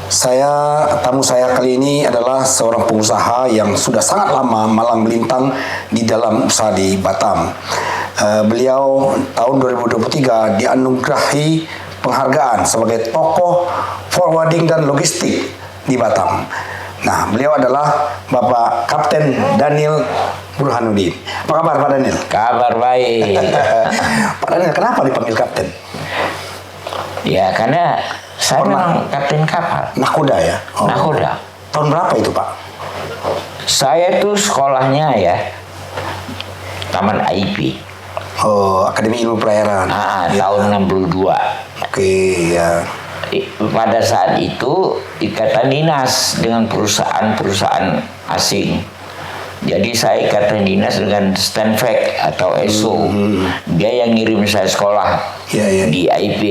Saudara, tamu saya kali ini adalah seorang pengusaha yang sudah sangat lama malang melintang di dalam usaha di Batam. Beliau tahun 2023 dianugerahi penghargaan sebagai tokoh forwarding dan logistik di Batam. Nah, beliau adalah Bapak Kapten Daniel Burhanuddin. Apa kabar Pak Daniel? Kabar baik. Pak Daniel, kenapa dipanggil Kapten? Ya, karena saya memang kapten kapal. Nakoda ya? Oh. Nakoda. Tahun berapa itu Pak? Saya tuh sekolahnya ya Taman IP. Oh, Akademi Ilmu Pelayaran. Ya. Tahun 62. Oke, ya. Pada saat itu ikatan dinas dengan perusahaan-perusahaan asing. Jadi saya ikatan dinas dengan Stanford atau ESO. Dia yang ngirim saya sekolah di IP.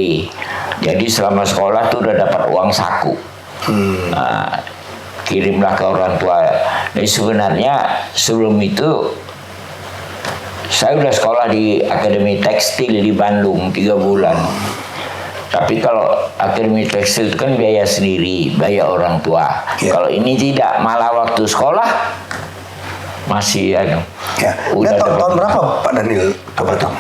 Jadi selama sekolah tuh udah dapat uang saku. Nah, kirimlah ke orang tua. Dan sebenarnya sebelum itu saya udah sekolah di Akademi Tekstil di Bandung 3 bulan. Tapi kalau Akademi Tekstil itu kan biaya sendiri, biaya orang tua. Kalau ini tidak, malah waktu sekolah masih ya. Udah tahun berapa Pak Daniel ke Batam?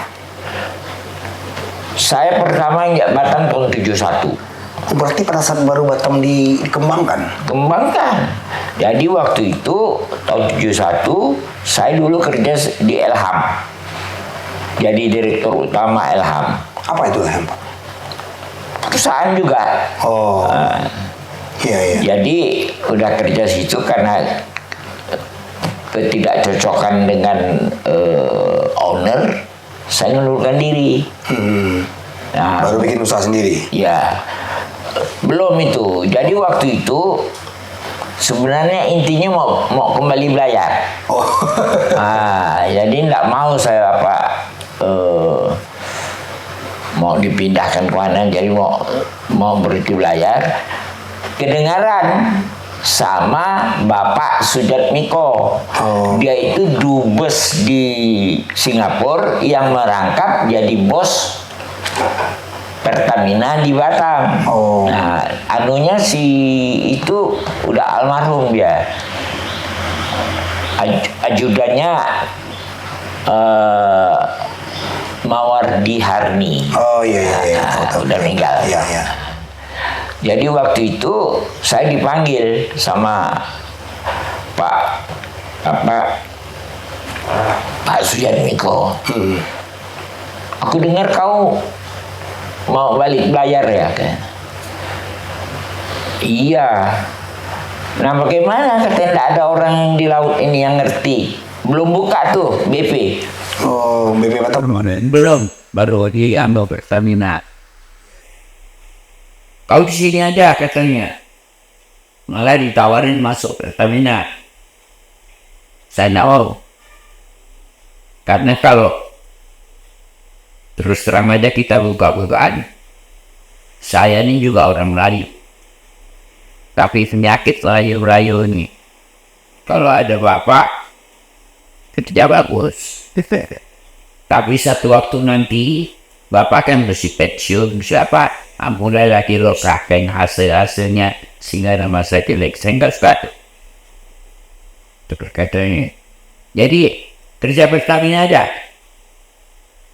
Saya pertama injak Batam tahun 71. Berarti pada saat baru Batam dikembangkan? Kembangkan. Jadi waktu itu tahun 71 saya dulu kerja di Elham. Jadi direktur utama Elham. Apa itu Elham Pak? Perusahaan juga. Oh. Iya. Jadi udah kerja situ karena ketidakcocokan dengan owner, saya mengundurkan diri. Nah, baru bikin usaha sendiri? Ya, belum itu. Jadi waktu itu sebenarnya intinya mau kembali belajar. Oh. Jadi nggak mau saya mau dipindahkan ke mana. Jadi mau berhenti belajar. Kedengaran sama Bapak Sujatmiko. Dia itu dubes di Singapura yang merangkap jadi bos Pertamina di Batam. Nah, anunya si itu udah almarhum dia. Ajudannya Mawardi Harni. Oh iya. Udah meninggal. Iya. Jadi waktu itu saya dipanggil sama Pak Sujatmiko. Aku dengar kau mau balik belajar ya kan? Iya. Nah bagaimana katanya tidak ada orang yang di laut ini yang ngerti. Belum buka tuh BP. Oh, BP Batam belum, baru diambil Pertamina. Kau di sini aja katanya. Malah ditawarin masuk Pertamina. Saya tidak mau. Karena kalau terus terang aja kita buka-bukaan, saya ini juga orang Melayu. Tapi penyakit Melayu ini, kalau ada bapak, kerja bagus. Tapi satu waktu nanti, bapak kan mesti pensiun, siapa? Mulai lagi rokakan hasil-hasilnya, sehingga nama saya jelek, saya nggak suka. Terus katanya, jadi kerja Pertamina aja.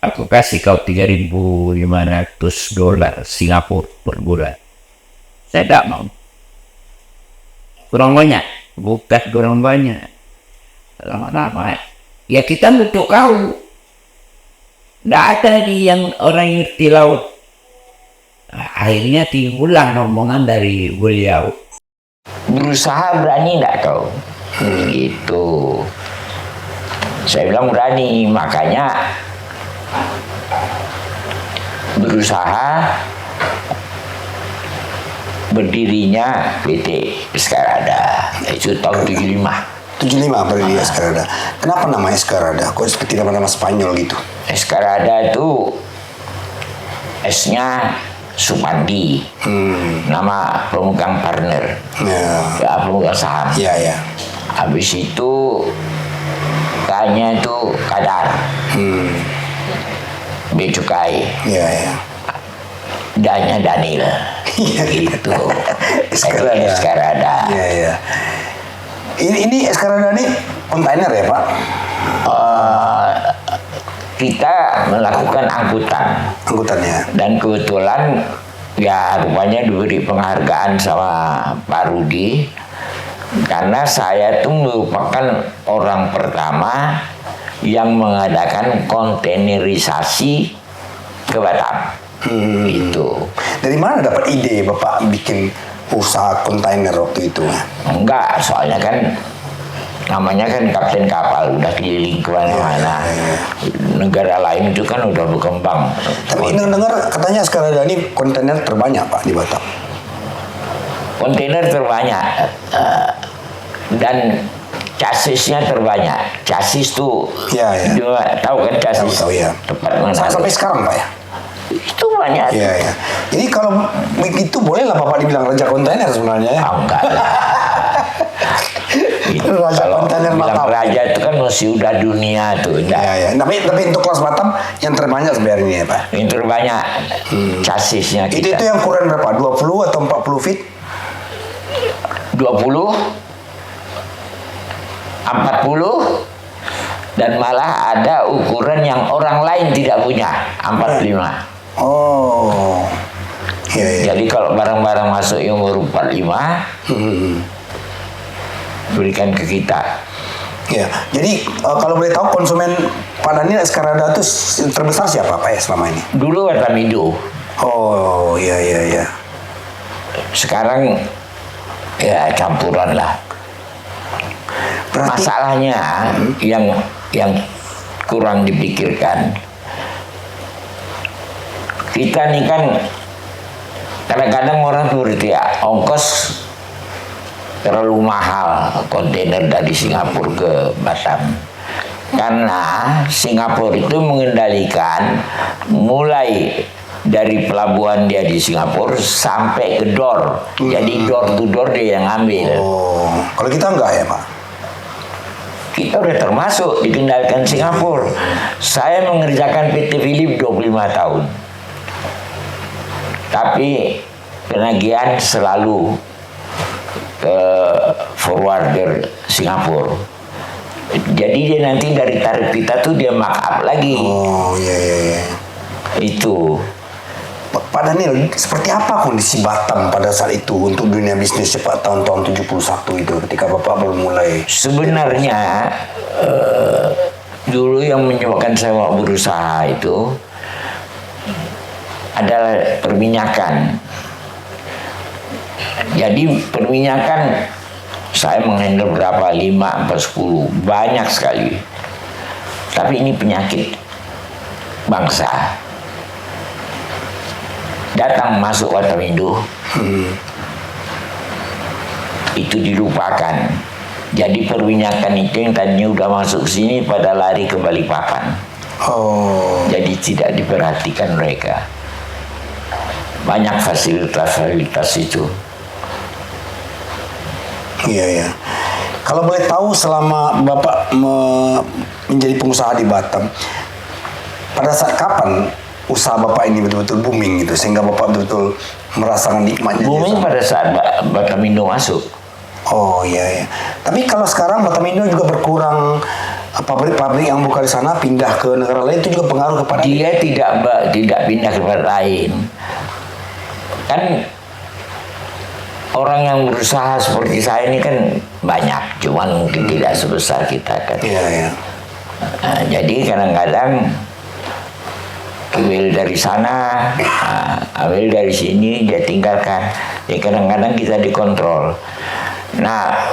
Aku kasih kau $3.500 Singapura per bulan. Saya tidak mau. Kurang banyak. Bukan kurang banyak. Lama-lama. Ya kita untuk kau. Tidak ada yang orang yang ngerti laut. Akhirnya timbullah omongan dari beliau. Berusaha berani tidak kau? Gitu. Saya bilang berani, makanya berusaha berdirinya PT Eskarada itu tahun 75. 75 berdiri Eskarada. Kenapa nama Eskarada? Kok seperti nama-nama Spanyol gitu? Eskarada itu S-nya Supandi, nama pemegang partner, ya pemegang saham. Ya, ya. Habis itu K-nya itu Kadar, B cukai, Ya, ya. D-nya Daniel, gitu. Eskarada. Eskarada. Ya, ya. Ini Eskarada ini kontainer ya, Pak? Kita melakukan angkutan. Angkutannya. Dan kebetulan ya rupanya diberi penghargaan sama Pak Rudi karena saya itu merupakan orang pertama yang mengadakan kontainerisasi ke Batam. Itu. Dari mana dapat ide Bapak bikin usaha kontainer waktu itu? Enggak, soalnya kan namanya kan kapten kapal udah keliling kemana-mana. Negara lain itu kan udah berkembang. Tapi dengar katanya Eskarada ini kontainer terbanyak Pak di Batam. Kontainer terbanyak dan chassisnya terbanyak. Chassis tuh, Ya, ya. tahu kan chassis? Tahu, ya. Tepat mana? Sampai sekarang Pak ya? Itu banyak. Iya, ya. Jadi kalau begitu bolehlah Bapak dibilang raja kontainer sebenarnya ya? Oh, enggak lah. Itu Raja kalau kontainer bilang Batam. raja itu kan masih udah dunia tuh. Iya, ya. Tapi untuk kelas Batam yang terbanyak sebenarnya ini ya Pak? Yang terbanyak chassisnya Itu kita. yang ukuran berapa? 20 atau 40 feet? 20, 40, dan malah ada ukuran yang orang lain tidak punya, 45. Oh. Iya, iya. Jadi kalau barang-barang masuk yang umur 45, berikan ke kita. Ya, jadi kalau boleh tahu konsumen Pak Daniel Eskarada itu terbesar siapa Pak ya selama ini? Dulu Watamido, Oh, iya, iya, iya. sekarang ya campuran lah. Berarti Masalahnya yang kurang dipikirkan, kita nih kan kadang-kadang orang tuh berarti ya, ongkos terlalu mahal kontainer dari Singapura ke Batam. Karena Singapura itu mengendalikan mulai dari pelabuhan dia di Singapura sampai ke door. Jadi door to door dia yang ambil. oh, kalau kita enggak ya Pak? Kita udah termasuk dikendalikan Singapura. Saya mengerjakan PT Philip 25 tahun. Tapi penagihan selalu ke forwarder Singapura. Jadi dia nanti dari tarif kita tuh dia markup lagi. Oh, iya, iya, iya. Itu. Pak Daniel, seperti apa kondisi Batam pada saat itu untuk dunia bisnis Pak tahun-tahun 71 itu ketika Bapak baru mulai? Sebenarnya dulu yang menyebabkan saya mau berusaha itu adalah perminyakan. Jadi perminyakan saya menghandle berapa? 5 atau 10. Banyak sekali. Tapi ini penyakit bangsa. Datang masuk Watamindo, itu dilupakan. Jadi perminyakan itu yang tadinya udah masuk sini pada lari ke Balikpapan. Oh, Jadi tidak diperhatikan mereka. Banyak fasilitas-fasilitas itu. iya, iya. Kalau boleh tahu selama Bapak menjadi pengusaha di Batam, pada saat kapan usaha Bapak ini betul-betul booming gitu sehingga Bapak betul-betul merasakan nikmatnya? Booming pada saat Batamindo masuk. Oh, iya, iya. Tapi kalau sekarang Batamindo juga berkurang, pabrik-pabrik yang buka di sana pindah ke negara lain, itu juga pengaruh kepada Dia tidak pindah ke tempat lain. Kan orang yang berusaha seperti saya ini kan banyak, cuman mungkin tidak sebesar kita kan. Iya, iya. Nah, jadi kadang-kadang ambil dari sana, ambil dari sini, dia tinggalkan. Ya kadang-kadang kita dikontrol. Nah,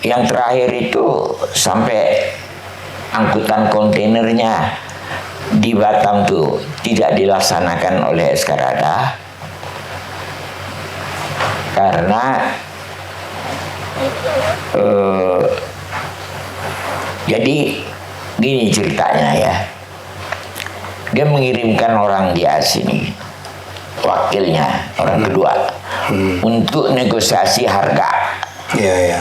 yang terakhir itu sampai angkutan kontainernya di Batam tuh tidak dilaksanakan oleh Eskarada. Karena jadi gini ceritanya ya. Dia mengirimkan orang dia sini, wakilnya, orang kedua, untuk negosiasi harga. Iya, iya.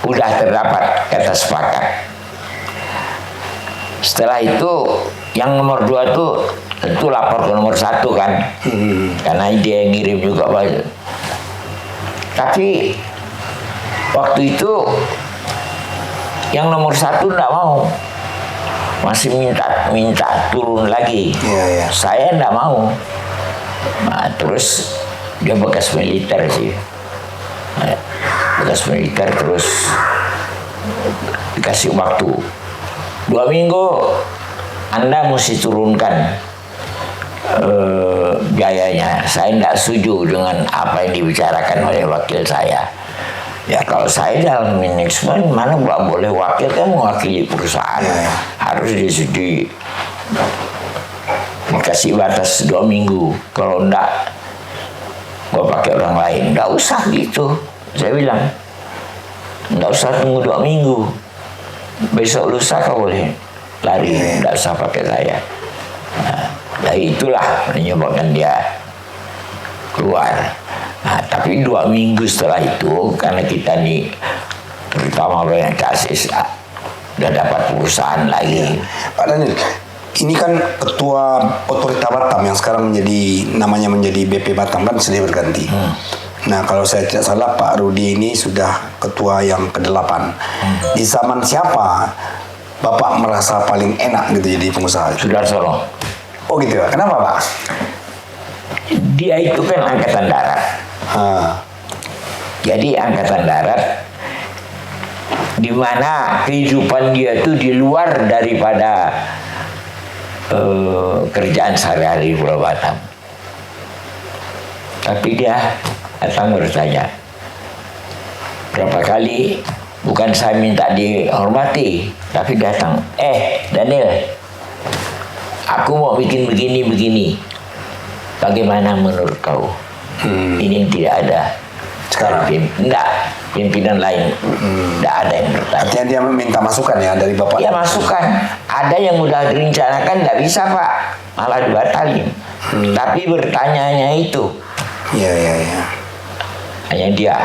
Udah terdapat kata sepakat. Setelah itu yang nomor 2 tuh tentu lapor ke nomor 1 kan, karena dia yang ngirim juga banyak. Tapi waktu itu yang nomor 1 enggak mau, masih minta turun lagi. Iya, iya. Saya enggak mau. Nah, terus dia bekas militer sih. Bekas militer, terus dikasih waktu 2 minggu, Anda mesti turunkan biayanya. Saya tidak setuju dengan apa yang dibicarakan oleh wakil saya. Ya kalau saya dalam manajemen, mana boleh wakil kan mewakili perusahaan, harus dikasih batas 2 minggu. Kalau enggak, gua pakai orang lain. Enggak usah gitu. Saya bilang, enggak usah tunggu 2 minggu. Besok lusa kau boleh lari, enggak usah pakai saya. Nah, itulah menyebabkan dia keluar. Nah, tapi 2 minggu setelah itu, karena kita nih terutama banyak kasus, udah dapat perusahaan lagi. Pak Daniel, ini kan ketua otorita Batam yang sekarang namanya menjadi BP Batam kan sudah berganti. Nah, kalau saya tidak salah Pak Rudi ini sudah ketua yang ke-8. Di zaman siapa Bapak merasa paling enak gitu jadi pengusaha? Sudarsono. Oh gitu ya. Kenapa Pak? Dia itu kan angkatan darat. Jadi angkatan darat, di mana kehidupan dia itu di luar daripada kerjaan sehari-hari di Pulau Batam. Tapi dia datang bertanya berapa kali, bukan saya minta dihormati, tapi datang, Daniel, aku mau bikin begini, bagaimana menurut kau? Ini yang tidak ada Sekarang? Pimpinan lain tidak ada yang bertanya. Artinya dia meminta masukan ya dari Bapak? Ya masukan, ada yang udah direncanakan tidak bisa Pak, malah dibatalin. Tapi bertanyanya itu Iya. hanya dia.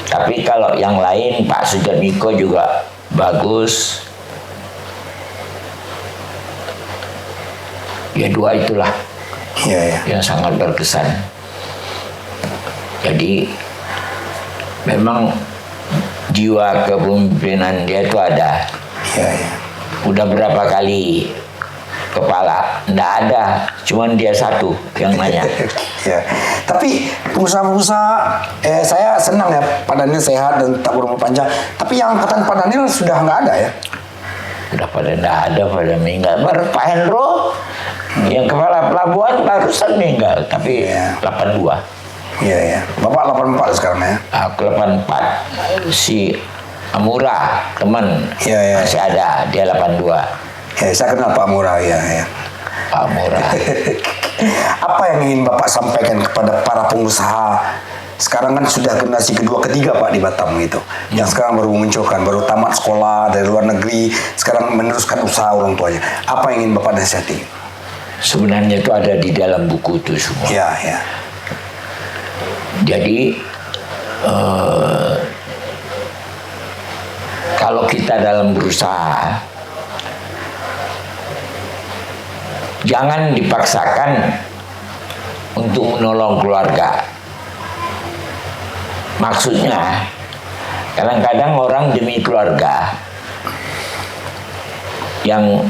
Tapi kalau yang lain, Pak Sujatmiko juga bagus. Ya 2 itulah yang sangat berkesan. Jadi memang jiwa kepemimpinan dia itu ada. Iya. Udah berapa kali kepala, nggak ada, cuman dia satu yang nanya. Ya, tapi pengusaha-pengusaha, saya senang ya Pak Daniel sehat dan tak berumur panjang. Tapi yang angkatan Pak Daniel sudah nggak ada ya? Udah pada nggak ada, pada meninggal. Baru Pak Hendro, yang kepala pelabuhan barusan meninggal, tapi 82. Iya. Bapak 84 sekarang ya? Aku 84. Si Amura, teman, Iya. masih ada, dia 82. Ya, saya kenal Pak Murah ya. Pak Amura. Apa yang ingin Bapak sampaikan kepada para pengusaha? Sekarang kan sudah generasi kedua ketiga Pak di Batam gitu. Yang sekarang baru memunculkan, baru tamat sekolah dari luar negeri, sekarang meneruskan usaha orang tuanya. Apa yang ingin Bapak nasihati? Sebenarnya itu ada di dalam buku itu semua. Ya. Jadi kalau kita dalam berusaha, jangan dipaksakan untuk menolong keluarga. Maksudnya, kadang-kadang orang demi keluarga yang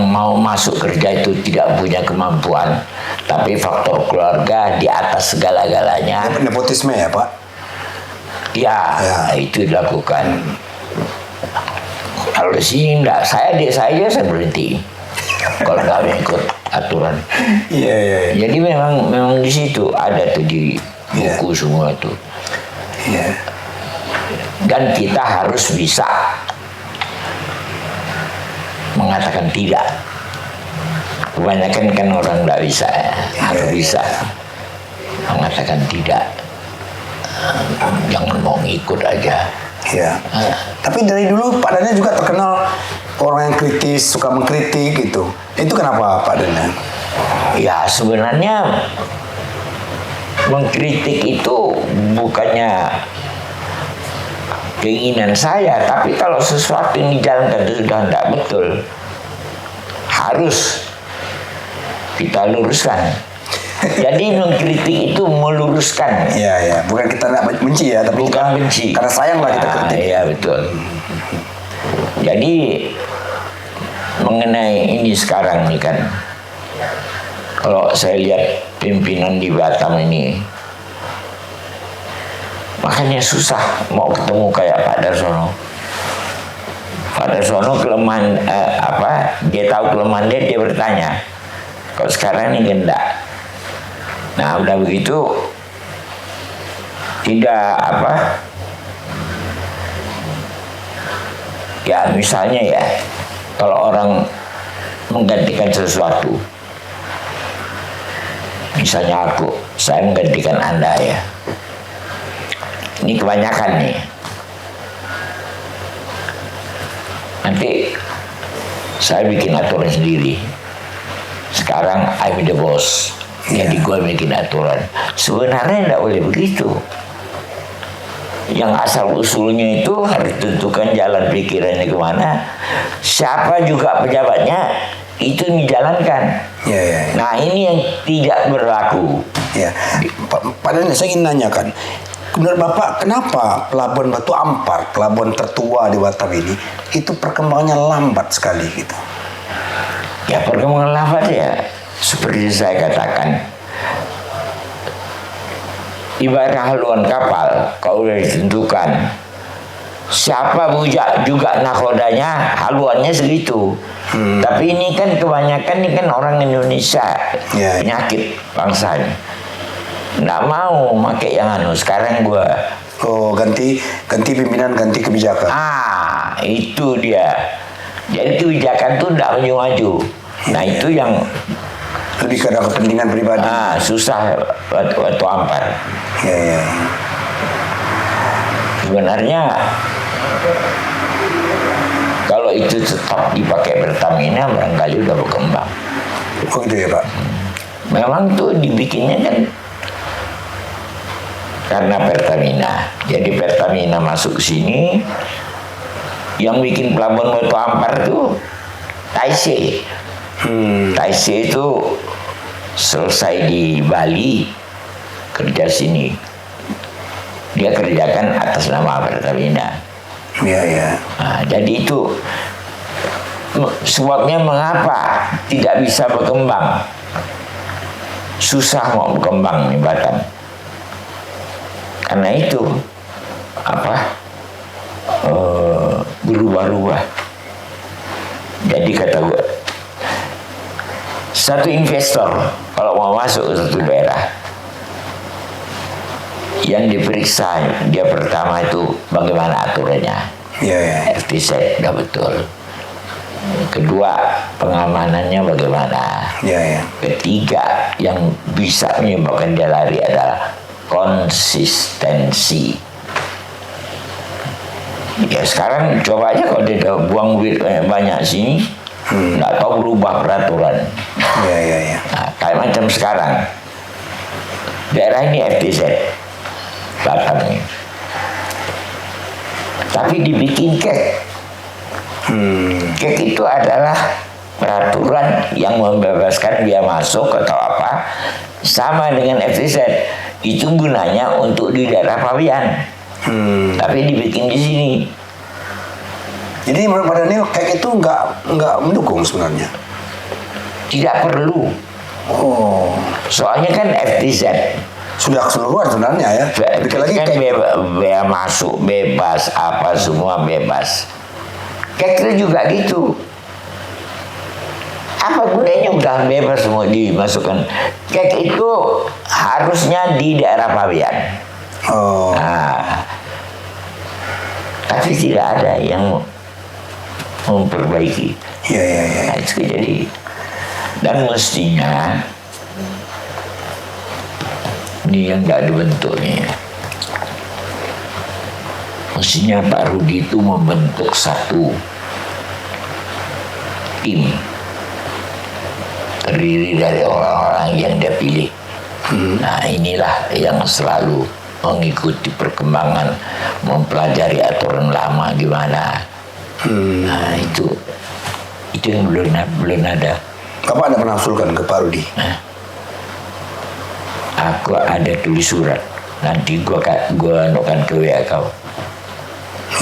mau masuk kerja itu tidak punya kemampuan, tapi faktor keluarga di atas segala-galanya. Nepotisme ya Pak? Ya, itu dilakukan. Kalau di sini enggak, saya berhenti. Kalau nggak ikut aturan. Iya. Jadi memang di situ ada tuh di buku semua tuh. Iya. Dan kita harus bisa mengatakan tidak kebanyakan kan orang nggak bisa, harus bisa mengatakan tidak, jangan mau ngikut aja. Ya. Tapi dari dulu Pak Daniel juga terkenal orang yang kritis, suka mengkritik gitu. Itu kenapa Pak Daniel? Ya sebenarnya mengkritik itu bukannya keinginan saya, tapi kalau sesuatu yang dijalankan itu sudah tidak betul, harus kita luruskan. Jadi mengkritik itu meluruskan. Ya, bukan kita nak benci ya, tapi Bukan benci. karena sayang lah kita kritik. Iya betul. Jadi mengenai ini sekarang nih kan, kalau saya lihat pimpinan di Batam ini, makanya susah mau ketemu kayak Pak Darsono. Pak Darsono kelemahan dia tahu kelemahan dia bertanya. Kalau sekarang ini enggak. Nah udah begitu tidak ya misalnya ya, kalau orang menggantikan sesuatu, misalnya saya menggantikan Anda ya, ini kebanyakan nih, nanti saya bikin aturan sendiri. Sekarang I'm the boss, jadi gue bikin aturan. Sebenarnya tidak boleh begitu. Yang asal usulnya itu harus tentukan jalan pikirannya kemana. Siapa juga pejabatnya itu dijalankan. Ya. Nah ini yang tidak berlaku. Ya. Pak Daniel, saya ingin nanyakan, menurut Bapak kenapa Pelabuhan Batu Ampar, pelabuhan tertua di Batam ini, itu perkembangannya lambat sekali gitu? Ya perkembangan lambat ya, seperti saya katakan, ibarat haluan kapal, kalau sudah ditentukan, siapa bujak juga nakodanya, haluannya segitu. Tapi ini kan kebanyakan ini kan orang Indonesia, penyakit bangsanya, nggak mau pakai yang sekarang gua. Oh, ganti pimpinan, ganti kebijakan. Itu dia. Jadi kebijakan tuh nggak maju-maju. Nah itu yang lebih karena kepentingan pribadi. Susah waktu Ampar. Ya. Sebenarnya kalau itu tetap dipakai Pertamina barangkali udah berkembang. Oh gitu ya Pak. Memang tuh dibikinnya kan karena Pertamina. Jadi Pertamina masuk ke sini, yang bikin pelabuhan Batu Ampar tuh Taisei. Taisei itu selesai di Bali, kerja sini. Dia kerjakan atas nama Pertamina. Ya. Nah, jadi itu sebabnya mengapa tidak bisa berkembang. Susah mau berkembang di Batam. Karena itu berubah-ubah. Jadi kata gue, satu investor kalau mau masuk ke satu daerah, yang diperiksa dia pertama itu bagaimana aturannya. Ya. FTZ udah betul. Kedua, pengamanannya bagaimana. Ya. Ketiga, yang bisa menyebabkan dia lari adalah konsistensi. Ya sekarang coba aja kalau dia buang duit banyak sini, nggak tahu berubah peraturan. Ya. Nah, kayak macam sekarang, daerah ini FTZ, Batam ini, tapi dibikin kek. Kek itu adalah peraturan yang membebaskan dia masuk atau apa, sama dengan FTZ. Itu gunanya untuk di daerah pabean. Tapi dibikin di sini. Jadi menurut Pak Daniel kek itu nggak mendukung sebenarnya. Tidak perlu. Oh. Soalnya kan FTZ Sudah keseluruhan sebenarnya ya. Lebih lagi kan bebas masuk, bebas apa semua bebas. Kek itu juga gitu. Apa gunanya udah bebas semua dimasukkan? Kek itu harusnya di daerah pabean. Oh. Nah, tapi tidak ada yang memperbaiki. Ya. Nah, itu jadi Dan mestinya ini yang nggak dibentuk nih. Mestinya Pak Rudi itu membentuk satu tim terdiri dari orang-orang yang dia pilih. Nah, inilah yang selalu mengikuti perkembangan, mempelajari aturan lama gimana. Nah, itu yang belum ada. Bapak ada pernah usulkan ke Pak Rudi? Aku ada tulis surat. Nanti gua anukan ke WA kau.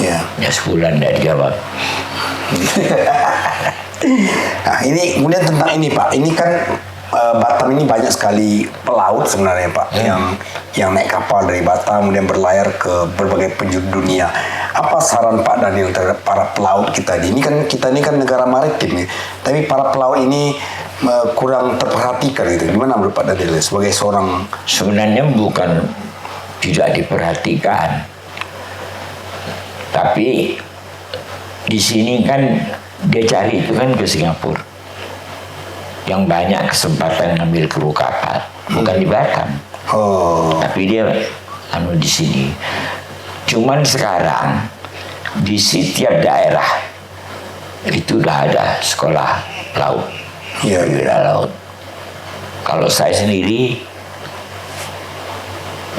Ya. Ya sebulan tidak dijawab. Nah, ini kemudian tentang ini Pak. Ini kan Batam ini banyak sekali pelaut sebenarnya Pak, yang naik kapal dari Batam kemudian berlayar ke berbagai penjuru dunia. Apa saran Pak Daniel terhadap para pelaut kita ini? Kita ini kan negara maritim nih, tapi para pelaut ini kurang terperhatikan gitu. Gimana menurut Pak Daniel sebagai seorang? Sebenarnya bukan tidak diperhatikan, tapi di sini kan dia cari itu kan ke Singapura, yang banyak kesempatan ngambil kru kapal, bukan di Batam. Tapi dia di sini. Cuman sekarang di setiap daerah itu udah ada sekolah laut, laut. Kalau saya sendiri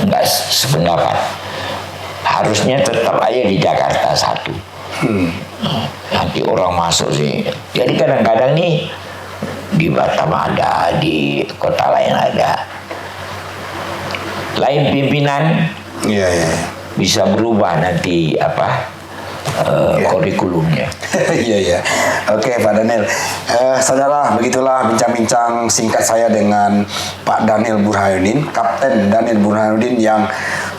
nggak sependapat. Harusnya tetap aja di Jakarta satu. Nanti orang masuk sih. Jadi kadang-kadang nih di Batam ada, di kota lain ada. Lain pimpinan bisa berubah nanti kurikulumnya. Iya. Oke Pak Daniel. Saudara, begitulah bincang-bincang singkat saya dengan Pak Daniel Burhanuddin, Kapten Daniel Burhanuddin yang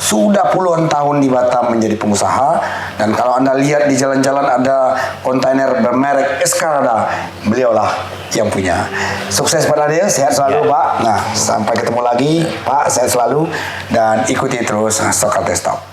sudah puluhan tahun di Batam menjadi pengusaha. Dan kalau Anda lihat di jalan-jalan ada kontainer bermerek Escalada, beliaulah yang punya. Sukses Pak Daniel, sehat selalu Pak. Nah, sampai ketemu lagi Pak, sehat selalu dan ikuti terus Socrates Talk.